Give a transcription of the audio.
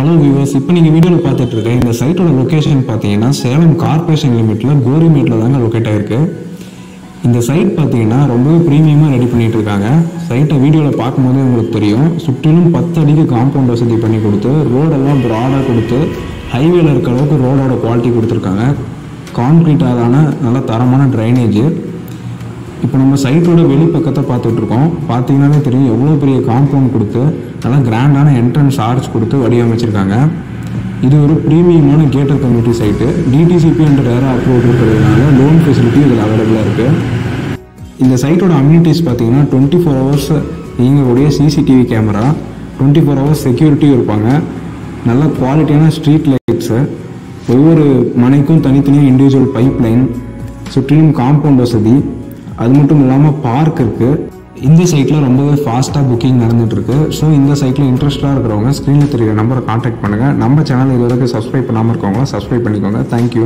Hello viewers, இப்போ நீங்கள் வீடியோவில் பார்த்துட்டு இருக்க இந்த சைட்டோட லொக்கேஷன் பார்த்தீங்கன்னா சேலம் கார்பரேஷன் லிமிட்டில் கோரிமேட்டில் தாங்க லொக்கேட் ஆகிருக்கு. இந்த சைட் பார்த்தீங்கன்னா ரொம்பவே ப்ரீமியமாக ரெடி பண்ணிட்டு இருக்காங்க. சைட்டை வீடியோவில் பார்க்கும்போதே உங்களுக்கு தெரியும். சுற்றிலும் 10 அடிக்கு காம்பவுண்ட் வசதி பண்ணி கொடுத்து ரோடெல்லாம் ப்ராடாக கொடுத்து ஹைவேல இருக்க அளவுக்கு ரோடோட குவாலிட்டி கொடுத்துருக்காங்க. கான்க்ரீட்டான நல்ல தரமான ட்ரைனேஜ். இப்போ நம்ம சைட்டோட வெளிப்பக்கத்தை பார்த்துட்ருக்கோம். பார்த்தீங்கன்னாலே தெரியும் எவ்வளோ பெரிய காம்பவுண்ட் கொடுத்து நல்லா கிராண்டான என்ட்ரன்ஸ் ஆர்ச் கொடுத்து வடிவமைச்சிருக்காங்க. இது ஒரு ப்ரீமியமான கேட்டட் கம்யூனிட்டி சைட்டு. டிடிசிபி என்ற ரேரா அப்ரூவ் இருக்கிறதுனால லோன் ஃபெசிலிட்டி இதில் அவைலபிளாக இருக்குது. இந்த சைட்டோட அம்யூனிட்டிஸ் பார்த்தீங்கன்னா 24 hours இயங்கக்கூடிய சிசிடிவி கேமரா, 24 hours செக்யூரிட்டியும் இருப்பாங்க. நல்ல குவாலிட்டியான ஸ்ட்ரீட் லைட்ஸு, ஒவ்வொரு மனைக்கும் தனித்தனியாக இண்டிவிஜுவல் பைப் லைன், சுற்றிலும் காம்பவுண்ட் வசதி, அது மட்டும் இல்லாமல் பார்க் இருக்குது. இந்த சைட்டில் ரொம்பவே ஃபாஸ்ட்டாக புக்கிங் நடந்துகிட்ருக்கு. ஸோ இந்த சைட்டில் இன்ட்ரெஸ்ட்டாக இருக்கிறவங்க ஸ்க்ரீனில் தெரியுற நம்பரை காண்டாக்ட் பண்ணுங்கள். நம்ம சேனல் இது வரைக்கும் சப்ஸ்கிரைப் பண்ணாமல் இருக்கவங்க சப்ஸ்கிரைப் பண்ணிக்கோங்க. தேங்க்யூ.